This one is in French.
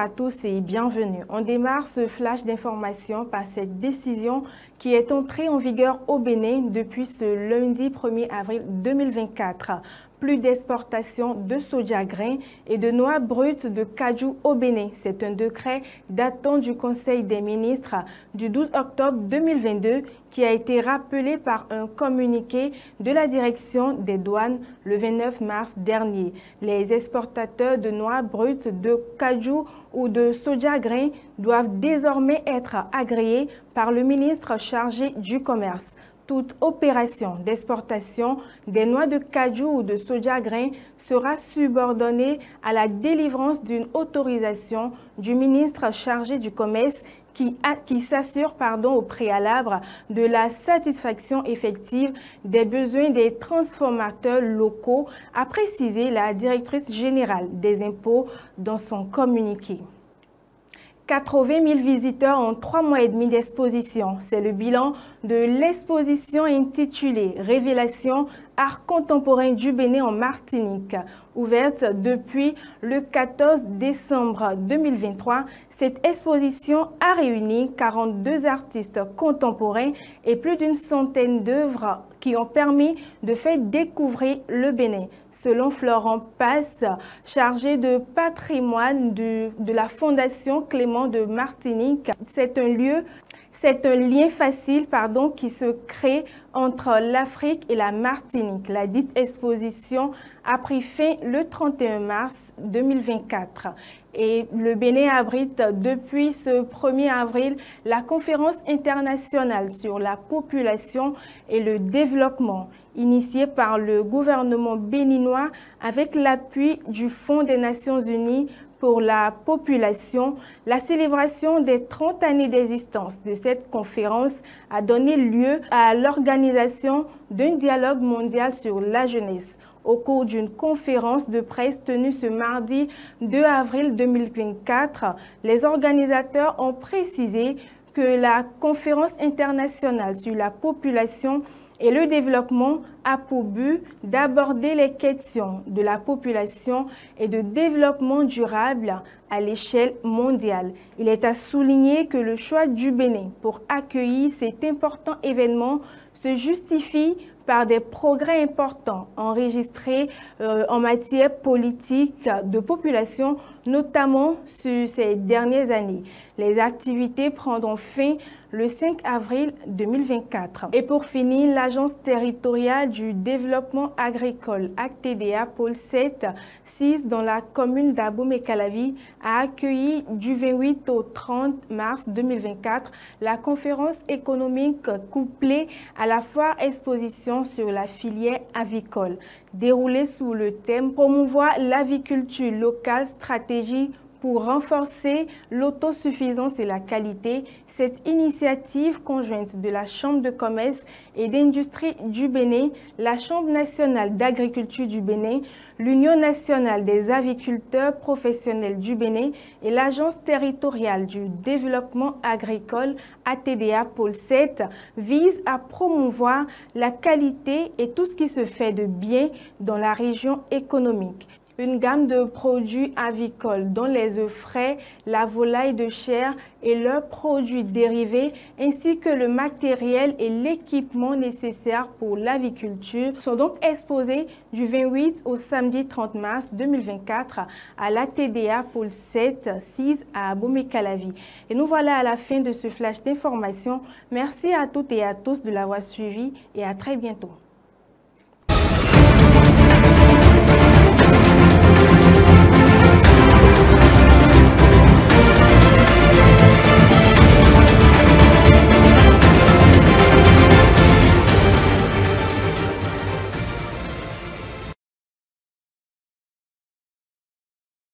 à tous et bienvenue. On démarre ce flash d'information par cette décision qui est entrée en vigueur au Bénin depuis ce lundi 1er avril 2024. Plus d'exportation de soja grain et de noix brutes de cajou au Bénin. C'est un décret datant du Conseil des ministres du 12 octobre 2022 qui a été rappelé par un communiqué de la direction des douanes le 29 mars dernier. Les exportateurs de noix brutes de cajou ou de soja grain doivent désormais être agréés par le ministre chargé du commerce. Toute opération d'exportation des noix de cajou ou de soja grain sera subordonnée à la délivrance d'une autorisation du ministre chargé du commerce qui s'assure au préalable de la satisfaction effective des besoins des transformateurs locaux, a précisé la directrice générale des impôts dans son communiqué. 80 000 visiteurs en 3 mois et demi d'exposition. C'est le bilan de l'exposition intitulée « Révélation art contemporain du Bénin en Martinique ». Ouverte depuis le 14 décembre 2023, cette exposition a réuni 42 artistes contemporains et plus d'une centaine d'œuvres qui ont permis de faire découvrir le Bénin. Selon Florent Passe, chargé de patrimoine de la Fondation Clément de Martinique, c'est un lien facile qui se crée entre l'Afrique et la Martinique. La dite exposition a pris fin le 31 mars 2024. Et le Bénin abrite depuis ce 1er avril la conférence internationale sur la population et le développement, initiée par le gouvernement béninois avec l'appui du Fonds des Nations Unies pour la population. La célébration des 30 années d'existence de cette conférence a donné lieu à l'organisation d'un dialogue mondial sur la jeunesse. Au cours d'une conférence de presse tenue ce mardi 2 avril 2024, les organisateurs ont précisé que la conférence internationale sur la population et le développement a pour but d'aborder les questions de la population et de développement durable à l'échelle mondiale. Il est à souligner que le choix du Bénin pour accueillir cet important événement se justifie par des progrès importants enregistrés en matière politique de population, notamment sur ces dernières années. Les activités prendront fin le 5 avril 2024. Et pour finir, l'Agence territoriale du développement agricole, ACTDA Pôle 7, 6 dans la commune d'Abomey-Calavi, a accueilli du 28 au 30 mars 2024 la conférence économique couplée à la foire exposition sur la filière avicole, déroulée sous le thème « Promouvoir l'aviculture locale, stratégie pour renforcer l'autosuffisance et la qualité ». Cette initiative conjointe de la Chambre de commerce et d'industrie du Bénin, la Chambre nationale d'agriculture du Bénin, l'Union nationale des aviculteurs professionnels du Bénin et l'Agence territoriale du développement agricole ATDA Pôle 7 vise à promouvoir la qualité et tout ce qui se fait de bien dans la région économique. Une gamme de produits avicoles dont les œufs frais, la volaille de chair et leurs produits dérivés ainsi que le matériel et l'équipement nécessaires pour l'aviculture sont donc exposés du 28 au samedi 30 mars 2024 à l'ATDA Pôle 7, 6 à Abomey-Calavi. Et nous voilà à la fin de ce flash d'information. Merci à toutes et à tous de l'avoir suivi et à très bientôt.